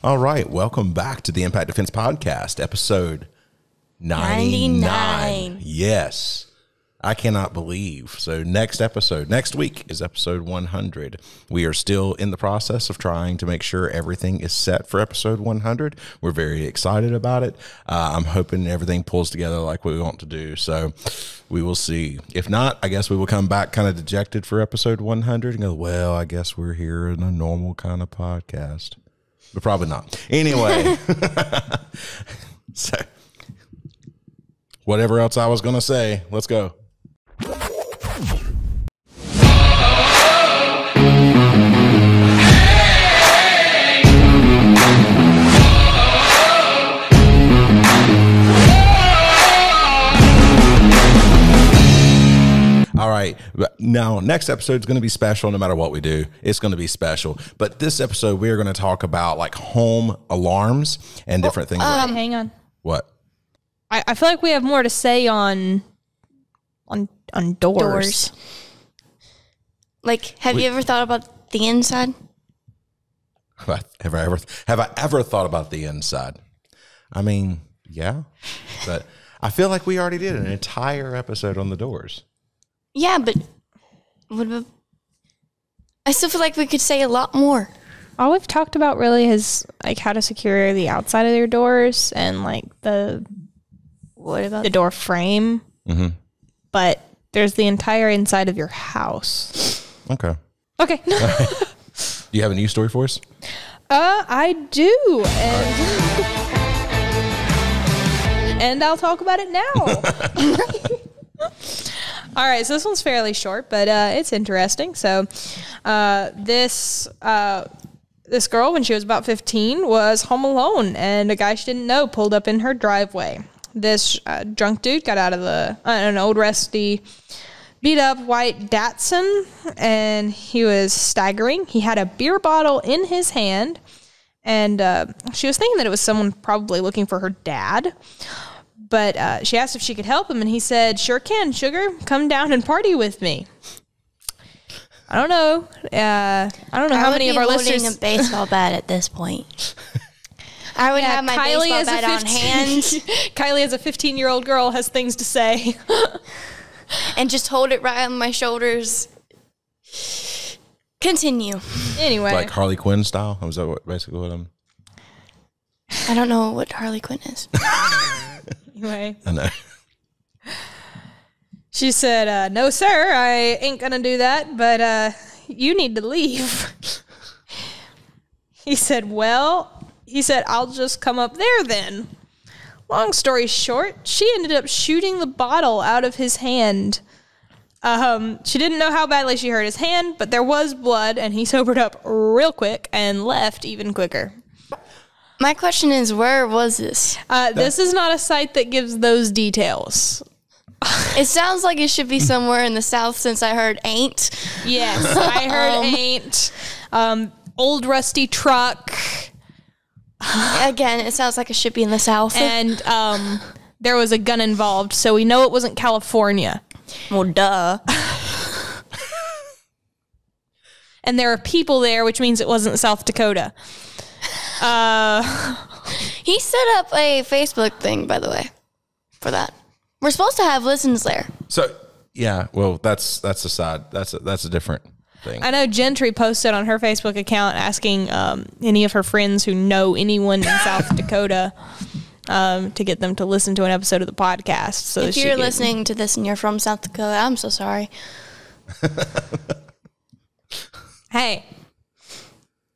All right, welcome back to the Impact Defense Podcast, episode 99. Yes, I cannot believe. So next week is episode 100. We are still in the process of trying to make sure everything is set for episode 100. We're very excited about it. I'm hoping everything pulls together like we want to do. So we will see. If not, I guess we will come back kind of dejected for episode 100 and go, well, I guess we're here in a normal kind of podcast. But probably not. Anyway, so whatever else I was going to say, let's go. All right. Now, next episode is going to be special no matter what we do. It's going to be special. But this episode, we are going to talk about like home alarms and different things. Hang on. What? I feel like we have more to say on doors. Like, have you ever thought about the inside? Have I ever thought about the inside? I mean, yeah. But I feel like we already did an entire episode on the doors. Yeah, but I still feel like we could say a lot more. All we've talked about really is like how to secure the outside of your doors and like the door frame. Mm-hmm. But there's the entire inside of your house. Okay. Okay. Do you have a news story for us? I do. And I'll talk about it now. All right, so this one's fairly short, but it's interesting. So this girl, when she was about 15, was home alone, and a guy she didn't know pulled up in her driveway. This drunk dude got out of an old rusty, beat-up white Datsun, and he was staggering. He had a beer bottle in his hand, and she was thinking that it was someone probably looking for her dad. But she asked if she could help him, and he said, "Sure can, sugar. Come down and party with me." I don't know. How many of our listeners holding a baseball bat at this point. I would have my baseball bat on hand. Kylie, as a 15-year-old girl, has things to say, and just hold it right on my shoulders. Continue. Anyway, like Harley Quinn style. Was that basically what I'm? I don't know what Harley Quinn is. Anyway, I know. She said, "No, sir, I ain't gonna do that, but you need to leave." He said, "I'll just come up there then." Long story short, she ended up shooting the bottle out of his hand. She didn't know how badly she hurt his hand, but there was blood, and he sobered up real quick and left even quicker. My question is, where was this? This is not a site that gives those details. It sounds like it should be somewhere in the South, since I heard ain't. Yes, I heard ain't. Old rusty truck. Again, it sounds like it should be in the South. And there was a gun involved, so we know it wasn't California. Well, duh. And there are people there, which means it wasn't South Dakota. He set up a Facebook thing, by the way, for that. We're supposed to have listens there. So yeah, well, that's a side. That's a different thing. I know Gentry posted on her Facebook account asking any of her friends who know anyone in South Dakota to get them to listen to an episode of the podcast. So if you're listening to this and you're from South Dakota, I'm so sorry. Hey.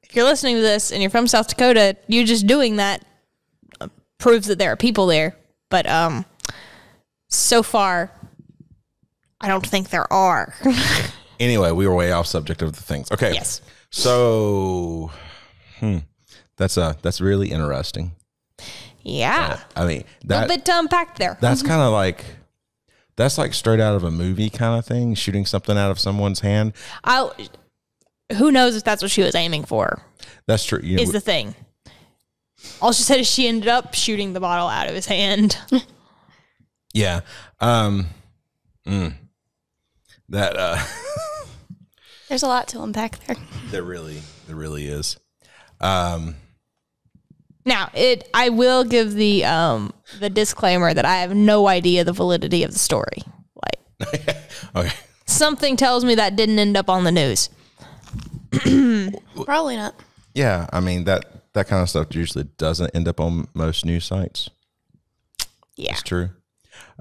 If you're listening to this and you're from South Dakota, you just doing that proves that there are people there. But so far, I don't think there are. Anyway, we were way off subject of the things. Okay. Yes. So, that's really interesting. Yeah. I mean, a little bit to unpack there. That's kind of like, that's like straight out of a movie kind of thing, shooting something out of someone's hand. Who knows if that's what she was aiming for? That's true. Is the thing. All she said is she ended up shooting the bottle out of his hand. Yeah. There's a lot to unpack there. There really is. Now, I will give the disclaimer that I have no idea the validity of the story. Like, Okay. something tells me that didn't end up on the news. Probably not. Yeah, I mean that kind of stuff usually doesn't end up on most news sites. Yeah. It's true.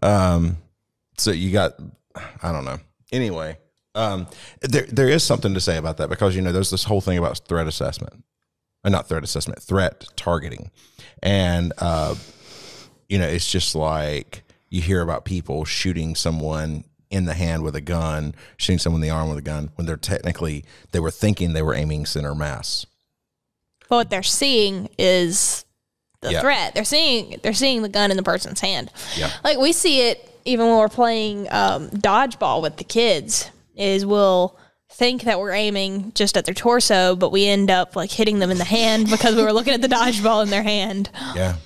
So you got, I don't know. Anyway, there is something to say about that because, there's this whole thing about threat assessment. Not threat assessment, threat targeting. And, it's just like you hear about people shooting someone in the hand with a gun, shooting someone in the arm with a gun, when they were thinking they were aiming center mass. But what they're seeing is the threat. They're seeing the gun in the person's hand. Yeah. Like we see it even when we're playing dodgeball with the kids, is we'll think that we're aiming just at their torso, but we end up like hitting them in the hand because we were looking at the dodgeball in their hand. Yeah.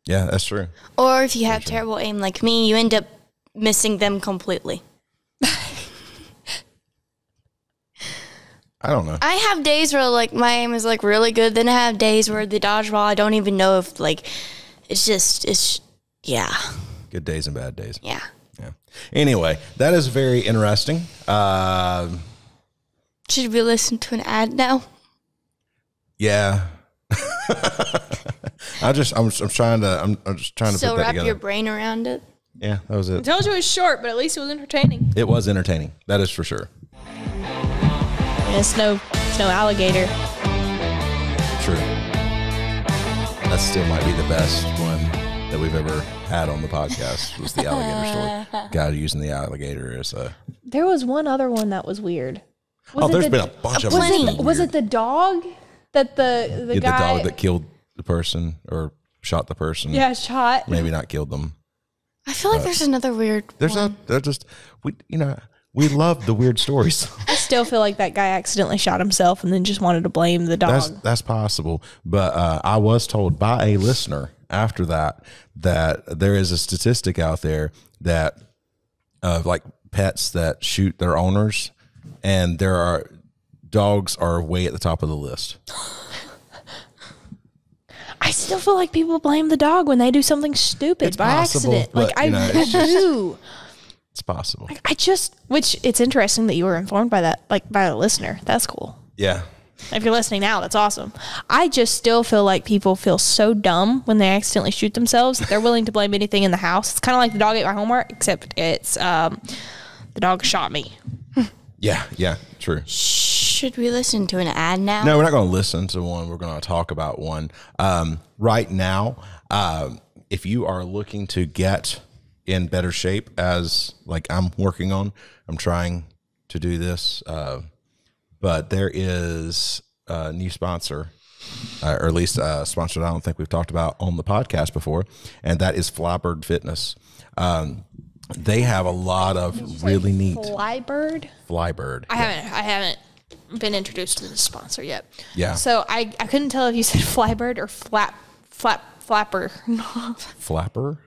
Yeah, that's true. Or if you have terrible aim like me, you end up missing them completely. I don't know. I have days where like my aim is like really good. Then I have days where the dodgeball, I don't even know if like, it's yeah. Good days and bad days. Yeah. Yeah. Anyway, that is very interesting. Should we listen to an ad now? Yeah. I'm just trying to put that So wrap together. your brain around it. Yeah, that was I it. told you it was short, but at least it was entertaining. It was entertaining. That is for sure. And it's no alligator. True. That still might be the best one that we've ever had on the podcast, was the alligator story. Guy using the alligator as a... There was one other one that was weird. There's been a bunch of them. Was it the dog that the guy... The dog that killed the person or shot the person. Yeah, shot. Maybe not killed them. I feel like there's another weird one. We love the weird stories. I still feel like that guy accidentally shot himself and then just wanted to blame the dog. That's possible. But I was told by a listener after that there is a statistic out there that of like pets that shoot their owners, and dogs are way at the top of the list. I still feel like people blame the dog when they do something stupid It's by possible, accident. but, Like it's I do. It's possible. Which it's interesting that you were informed by that, like by a listener. That's cool. Yeah. If you're listening now, that's awesome. I just still feel like people feel so dumb when they accidentally shoot themselves that they're willing to blame anything in the house. It's kind of like the dog ate my homework, except it's the dog shot me. Yeah, true. Should we listen to an ad now? No, we're not going to listen to one. We're going to talk about one. Right now, if you are looking to get in better shape, as like I'm working on, I'm trying to do this, but there is a new sponsor, or at least a sponsor that I don't think we've talked about on the podcast before, and that is Flybird Fitness. They have a lot of really neat Flybird. Flybird. I haven't been introduced to this sponsor yet. Yeah. So I couldn't tell if you said Flybird or flapper. Flapper?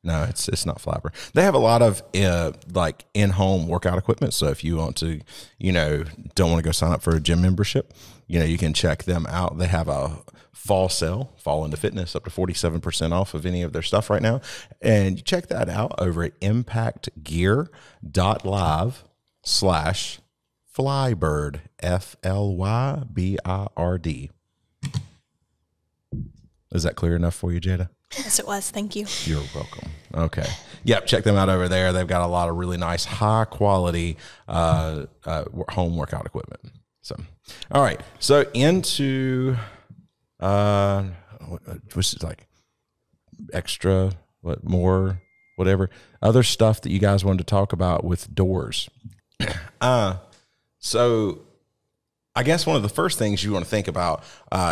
No, it's not Flapper. They have a lot of like in-home workout equipment. So if you want to, don't want to go sign up for a gym membership, you can check them out. They have a fall sale, Fall into Fitness, up to 47% off of any of their stuff right now. And you check that out over at impactgear.live/Flybird, FLYBIRD. Is that clear enough for you, Jada? Yes, it was. Thank you. You're welcome. Okay. Yep. Check them out over there. They've got a lot of really nice, high quality home workout equipment. So, all right. So into which is like extra, whatever other stuff that you guys wanted to talk about with doors. So I guess one of the first things you want to think about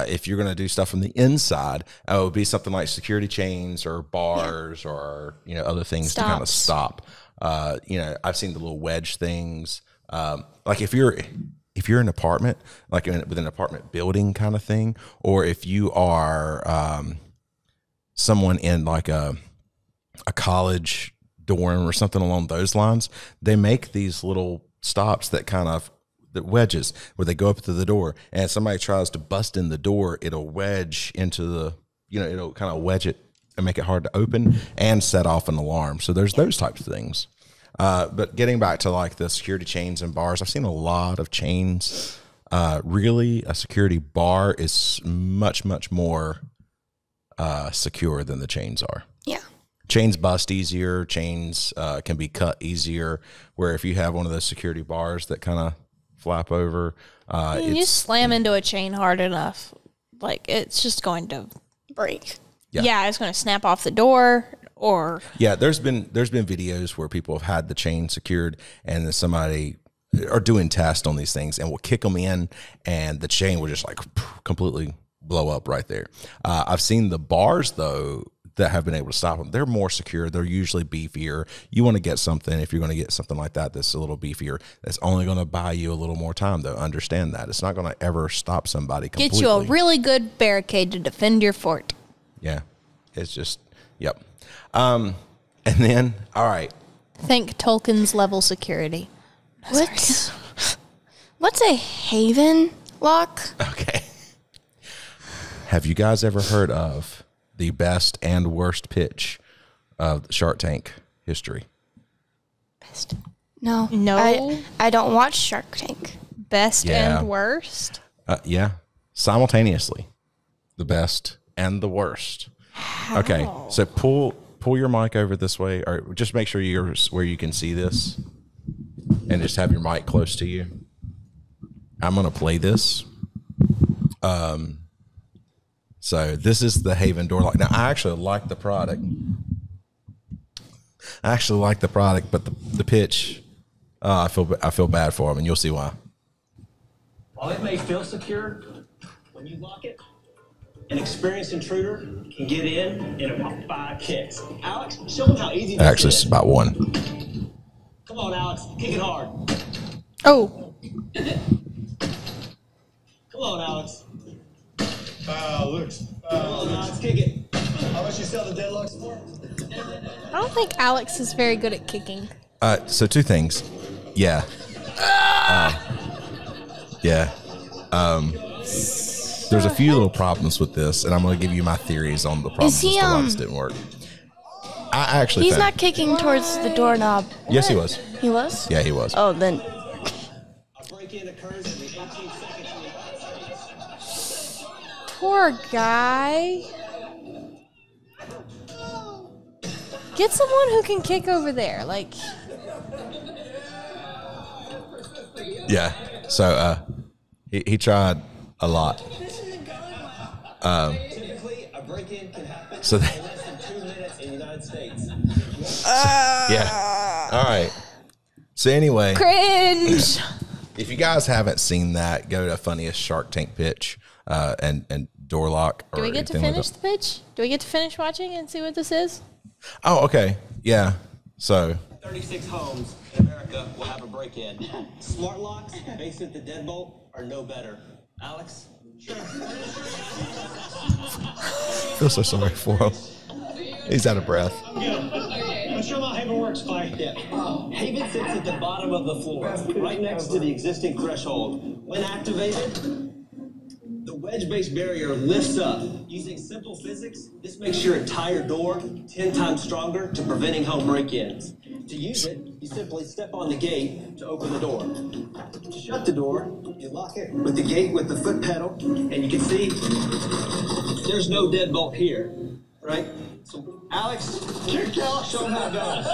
if you're going to do stuff from the inside would be something like security chains or bars or other things to kind of stop. I've seen the little wedge things. Like if you're in an apartment, like with an apartment building kind of thing, or if you are someone in like a college dorm or something along those lines, they make these little stops that kind of the wedges where they go up to the door, and if somebody tries to bust in the door, it'll wedge into the, it'll kind of wedge it and make it hard to open and set off an alarm. So there's those types of things. But getting back to like the security chains and bars, I've seen a lot of chains. Really, a security bar is much, much more secure than the chains are. Yeah. Chains bust easier. Chains can be cut easier. Where if you have one of those security bars that kind of flap over, you slam into a chain hard enough, like it's just going to break. Yeah, it's going to snap off the door. Or there's been videos where people have had the chain secured, and then somebody are doing tests on these things and will kick them in, and the chain will just like completely blow up right there. I've seen the bars though that have been able to stop them. They're more secure. They're usually beefier. You want to get something, if you're going to get something like that that's a little beefier, that's only going to buy you a little more time, though. Understand that. It's not going to ever stop somebody completely. Get you a really good barricade to defend your fort. Yeah. It's just, yep. And then, all right. Think Tolkien's level security. What's a Haven lock? Okay. Have you guys ever heard of the best and worst pitch of Shark Tank history? Best. No. I don't watch Shark Tank. Best and worst? Yeah. Simultaneously. The best and the worst. How? Okay. So pull your mic over this way, or just make sure you're where you can see this, and just have your mic close to you. I'm going to play this. So this is the Haven door lock. Now, I actually like the product. But the pitch, I feel bad for them, and you'll see why. While it may feel secure, when you lock it, an experienced intruder can get in about 5 kicks. Alex, show them how easy this actually, is. it's about one. Come on, Alex, kick it hard. Oh. Come on, Alex. Come on, Alex, kick it. How much you sell the deadlocks for? I don't think Alex is very good at kicking. So two things. Yeah. There's a few little problems with this, and I'm going to give you my theories on the problems as to why this didn't work. I actually He's not kicking towards the doorknob. Yes, he was. He was? Yeah, he was. Oh, then. A break-in occurs every 18 seconds. Poor guy. Get someone who can kick over there. Like. Yeah. So he tried a lot. Typically, a break-in can happen in less than 2 minutes in the United States. Yeah. All right. So anyway, Cringe. if you guys haven't seen that, go to Funniest Shark Tank pitch and door lock. Do we get to finish the pitch? Do we get to finish watching and see what this is? Oh, okay. Yeah. So 36 homes in America will have a break-in. Smart locks based at the deadbolt are no better. Alex? Sure. I feel so sorry for him. He's out of breath. I'm good. I'm sure how Haven works, Clay. Yeah. Haven sits at the bottom of the floor, right next to the existing threshold. When activated, the wedge-based barrier lifts up. Using simple physics, this makes your entire door 10 times stronger to preventing home break-ins. To use it, you simply step on the gate to open the door. To shut the door, you lock it with the gate with the foot pedal, and you can see there's no deadbolt here, right? So, Alex, kick out, show them how it goes.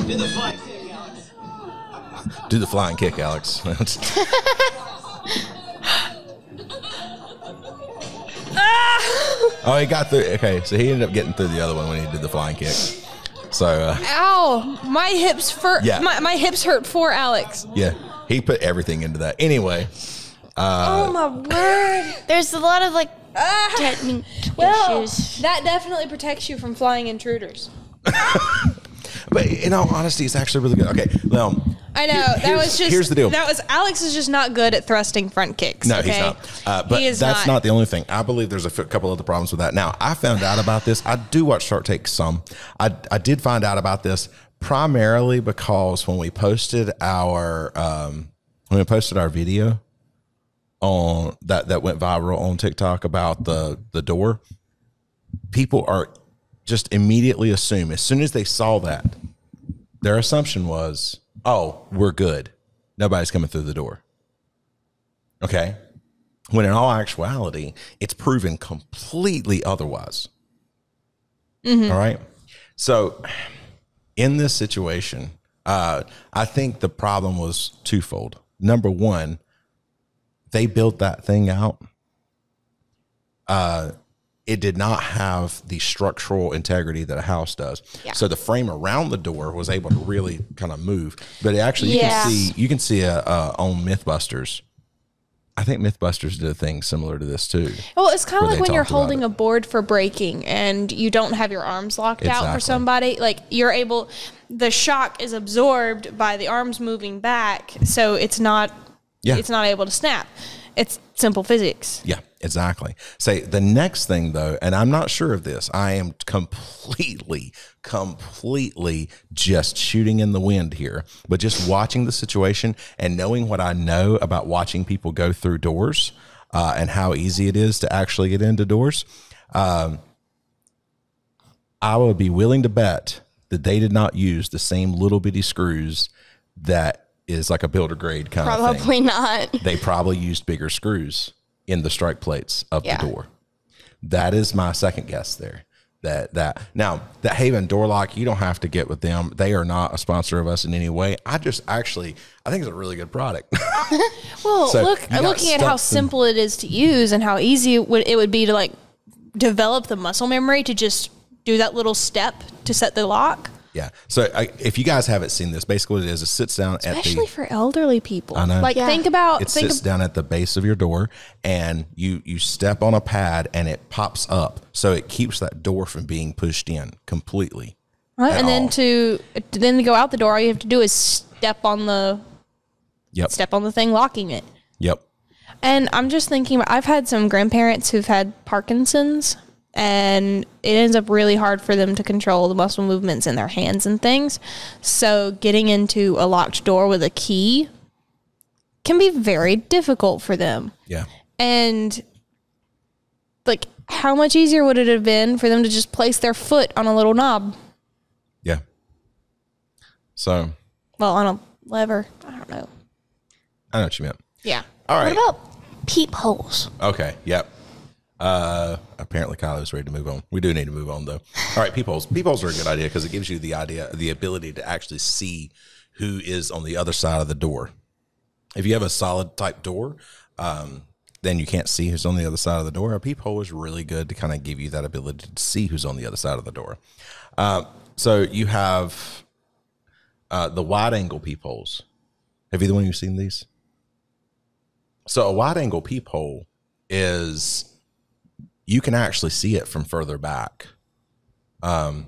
Do the flying kick, Alex. Do the flying kick, Alex. Oh, he got through. Okay, so he ended up getting through the other one when he did the flying kick. So, ow! My hips hurt. Yeah. My hips hurt for Alex. yeah, he put everything into that. Anyway, Oh my word! There's a lot of like technique issues. That definitely protects you from flying intruders. but in all honesty, it's actually really good. Okay, well, I know that was just. Here's the deal. That was Alex is just not good at thrusting front kicks. No, okay? he's not. But that's not the only thing. I believe there's a couple other problems with that. Now, I found out about this. I do watch Shark Tank some. I did find out about this primarily because when we posted our video on that went viral on TikTok about the door, people are just immediately assume as soon as they saw that, their assumption was, oh, we're good. Nobody's coming through the door. Okay. When in all actuality, it's proven completely otherwise. All right. So in this situation, I think the problem was twofold. Number one, they built that thing out. It did not have the structural integrity that a house does. Yeah. So the frame around the door was able to really kind of move. But it actually, you can see on Mythbusters. I think Mythbusters did a thing similar to this too. Well, it's kind of like when you're holding a board for braking and you don't have your arms locked out for somebody. Like the shock is absorbed by the arms moving back, so it's not able to snap. It's simple physics. Yeah, exactly. Say the next thing though, and I'm not sure of this, I am completely just shooting in the wind here, but just watching the situation and knowing what I know about watching people go through doors and how easy it is to actually get into doors. I would be willing to bet that they did not use the same little bitty screws that is like a builder grade kind of thing. Probably not. They probably used bigger screws in the strike plates of the door. That is my second guess there. Now that Haven door lock, you don't have to get with them. They are not a sponsor of us in any way. I think it's a really good product. Well, So looking at how simple it is to use and how easy it would be to like develop the muscle memory to just do that little step to set the lock. Yeah. So if you guys haven't seen this, basically what it is, it sits down especially for elderly people. I know. Like it sits down at the base of your door, and you step on a pad, and it pops up, so it keeps that door from being pushed in completely. Right, and then to go out the door, all you have to do is step on the thing locking it. Yep. And I'm just thinking, I've had some grandparents who've had Parkinson's. And it ends up really hard for them to control the muscle movements in their hands and things. So getting into a locked door with a key can be very difficult for them. Yeah. And like, how much easier would it have been for them to just place their foot on a little knob? Yeah. So. Well, on a lever. I don't know. I know what you meant. Yeah. All right. What about peepholes? Okay. Yep. Apparently Kylo's ready to move on. We do need to move on though. All right, peepholes. Peepholes are a good idea because it gives you the ability to actually see who is on the other side of the door. If you have a solid type door, then you can't see who's on the other side of the door. A peephole is really good to kind of give you that ability to see who's on the other side of the door. So you have the wide angle peepholes. Have either one of you seen these? So a wide angle peephole is, you can actually see it from further back. It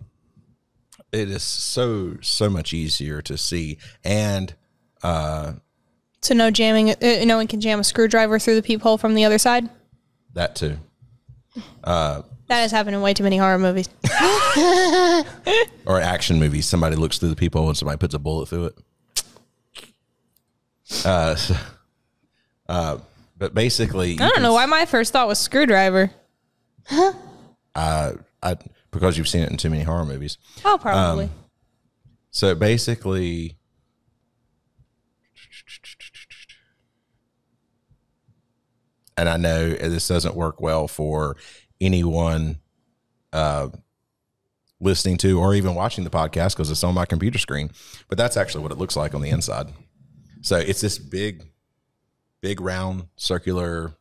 is so much easier to see, and so no jamming. No one can jam a screwdriver through the peephole from the other side. That too. That has happened in way too many horror movies. Or action movies. Somebody looks through the peephole and somebody puts a bullet through it. But basically, I don't know why my first thought was screwdriver. Because you've seen it in too many horror movies. Oh, probably. So basically, and I know this doesn't work well for anyone listening to or even watching the podcast because it's on my computer screen, but that's actually what it looks like on the inside. So it's this big round circular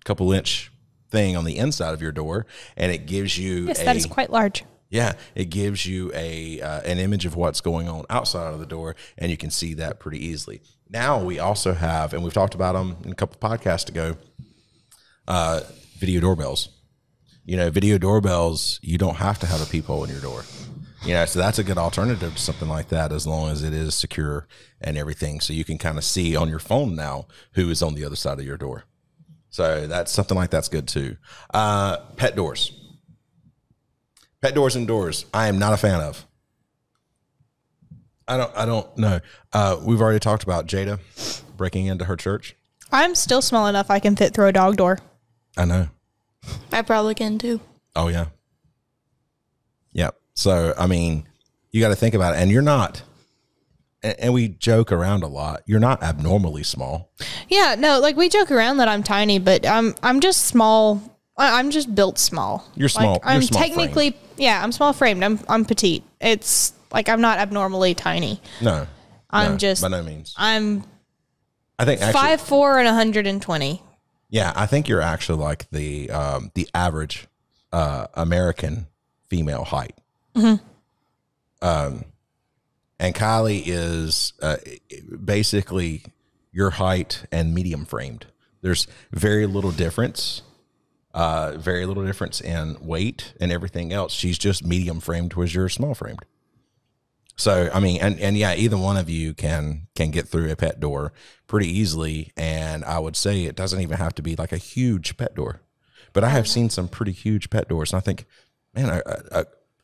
couple inch thing on the inside of your door, and it gives you that is quite large. Yeah, it gives you an image of what's going on outside of the door, and you can see that pretty easily. Now we also have, and we've talked about them in a couple podcasts ago, video doorbells. You know, video doorbells, you don't have to have a peephole in your door. You know, so that's a good alternative to something like that, as long as it is secure and everything. So you can kind of see on your phone now who is on the other side of your door. So that's something like that's good too. Pet doors. Pet doors indoors, I am not a fan of. I don't know. We've already talked about Jada breaking into her church. I'm still small enough I can fit through a dog door. I know. I probably can too. Oh, yeah. Yep. So, I mean, you got to think about it. And you're not, and we joke around a lot, you're not abnormally small. Yeah, no, like we joke around that I'm tiny, but I'm just small. I'm just built small. You're small. Like, I'm you're small technically, framed. yeah, I'm small framed. I'm petite. It's like I'm not abnormally tiny. No. I'm no, just by no means. I'm I think actually 5'4" and 120. Yeah, I think you're actually like the average American female height. Mm-hmm. And Kylie is basically your height and medium framed. There's very little difference in weight and everything else. She's just medium framed, whereas you're small framed. So, I mean, and yeah, either one of you can get through a pet door pretty easily. And I would say it doesn't even have to be like a huge pet door, but I have seen some pretty huge pet doors. And I think, man,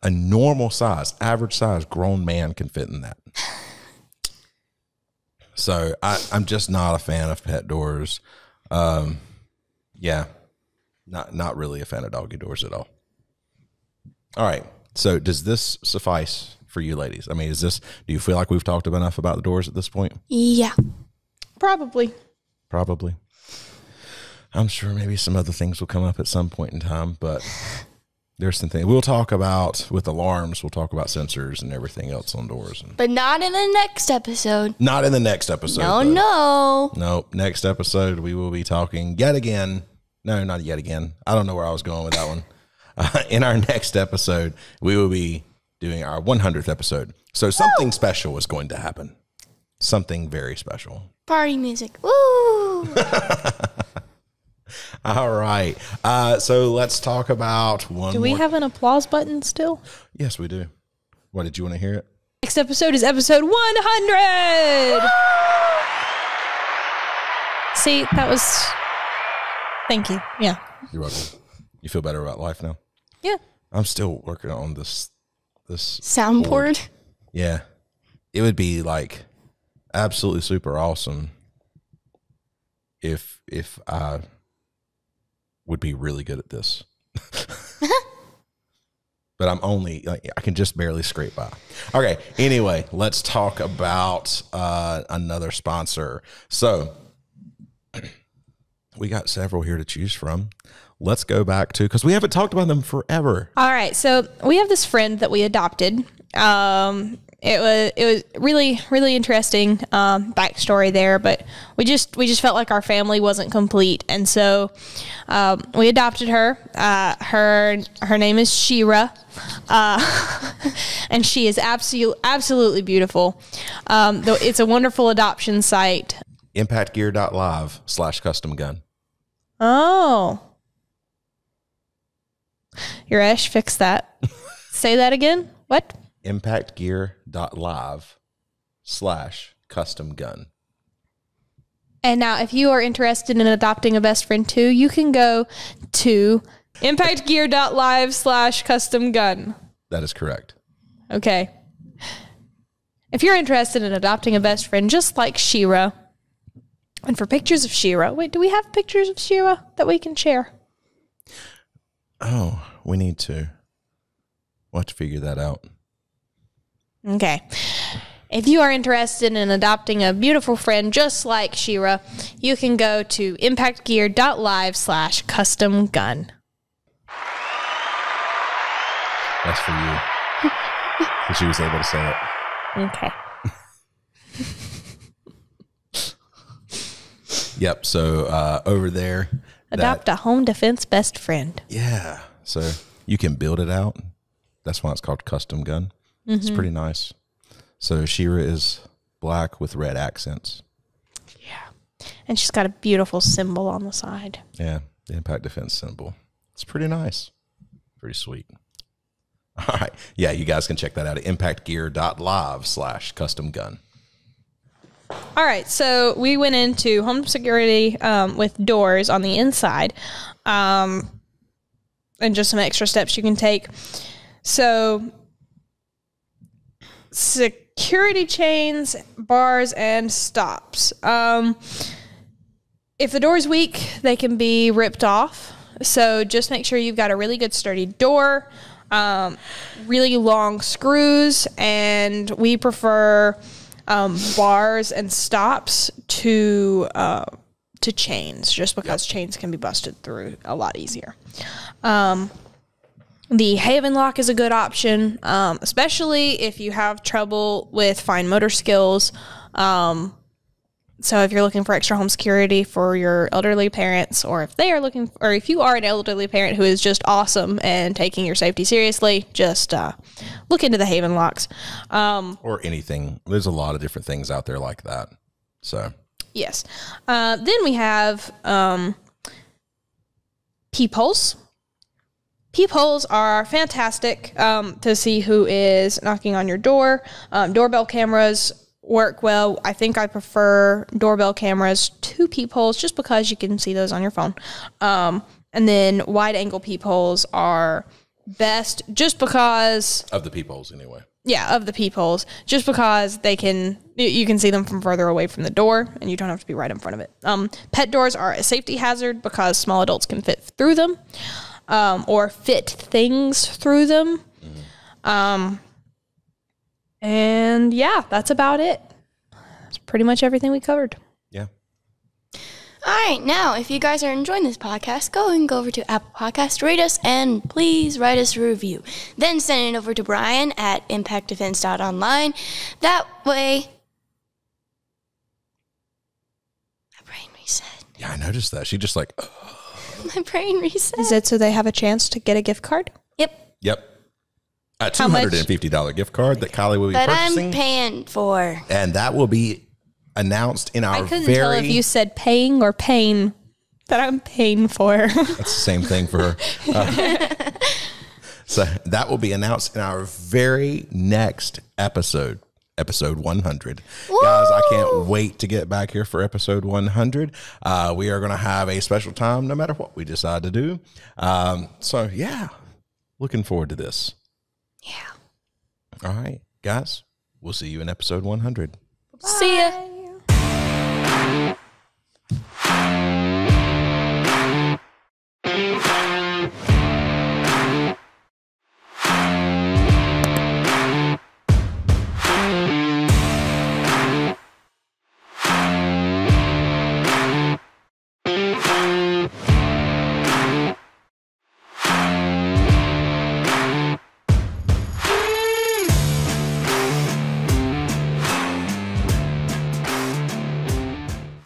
a normal size, average size grown man can fit in that. So I'm just not a fan of pet doors. Yeah, not really a fan of doggy doors at all. All right. So does this suffice for you ladies? I mean, do you feel like we've talked enough about the doors at this point? Yeah. Probably. I'm sure maybe some other things will come up at some point in time, but there's some things we'll talk about with alarms. We'll talk about sensors and everything else on doors. But not in the next episode. Not in the next episode. No. Nope. Next episode, we will be talking yet again. No, not yet again. I don't know where I was going with that one. In our next episode, we will be doing our 100th episode. So something special is going to happen. Something very special. Party music. Woo! All right. So let's talk about one. Do we have an applause button still? Yes, we do. What, did you want to hear it? Next episode is episode 100. See, that was. Thank you. Yeah. You're welcome. You feel better about life now? Yeah. I'm still working on this Soundboard. Yeah. It would be like absolutely super awesome if I would be really good at this. But I'm only like, I can just barely scrape by. Okay. Anyway, let's talk about another sponsor. So we got several here to choose from. Let's go back to, because we haven't talked about them forever. All right, so we have this friend that we adopted. It was really interesting backstory there, but we just felt like our family wasn't complete, and so we adopted her. Her name is Shira, and she is absolutely beautiful. Though it's a wonderful adoption site. ImpactGear.live/custom gun. Oh. Yuresh, fix that. Say that again. What? ImpactGear.live/custom gun. And now, if you are interested in adopting a best friend too, you can go to impactgear.live/custom gun. That is correct. Okay. If you're interested in adopting a best friend just like Shira, and for pictures of Shira, wait, do we have pictures of Shira that we can share? Oh, we need to. We'll have to figure that out. Okay. If you are interested in adopting a beautiful friend just like Shira, you can go to impactgear.live/custom gun. That's for you. Because she was able to say it. Okay. Yep. So over there. Adopt a home defense best friend. Yeah. So you can build it out. That's why it's called custom gun. Mm-hmm. It's pretty nice. So Shira is black with red accents. Yeah. And she's got a beautiful symbol on the side. Yeah. The impact defense symbol. It's pretty nice. Pretty sweet. All right. Yeah, you guys can check that out at impactgear.live/custom gun. All right, so we went into home security with doors on the inside, and just some extra steps you can take. So security chains, bars, and stops. If the door is weak, they can be ripped off. So just make sure you've got a really good sturdy door, really long screws, and we prefer bars and stops to chains, just because chains can be busted through a lot easier. The Haven lock is a good option, especially if you have trouble with fine motor skills. So if you're looking for extra home security for your elderly parents, or if they are looking, or if you are an elderly parent who is just awesome and taking your safety seriously, just look into the Haven locks. Or anything. There's a lot of different things out there like that. So yes. Then we have peepholes. Peepholes are fantastic to see who is knocking on your door. Doorbell cameras work well. I think I prefer doorbell cameras to peepholes just because you can see those on your phone. And then wide angle peepholes are best just because of the peepholes anyway. Yeah, of the peepholes, just because you can see them from further away from the door and you don't have to be right in front of it. Pet doors are a safety hazard because small adults can fit through them, or fit things through them. And yeah, that's about it. That's pretty much everything we covered. Yeah. All right, now, if you guys are enjoying this podcast, go over to Apple Podcasts, rate us, and please write us a review. Then send it over to Brian at impactdefense.online. That way, my brain reset. Yeah, I noticed that. She just like, My brain reset. Is it so they have a chance to get a gift card? Yep. A $250 gift card that Kylie will be That purchasing. I'm paying for. And that will be announced in our I couldn't tell if you said paying or pain that I'm paying for. That's the same thing for her. So that will be announced in our very next episode 100. Woo! Guys, I can't wait to get back here for episode 100. We are going to have a special time no matter what we decide to do. So, yeah, looking forward to this. Yeah. All right, guys, we'll see you in episode 100. See ya.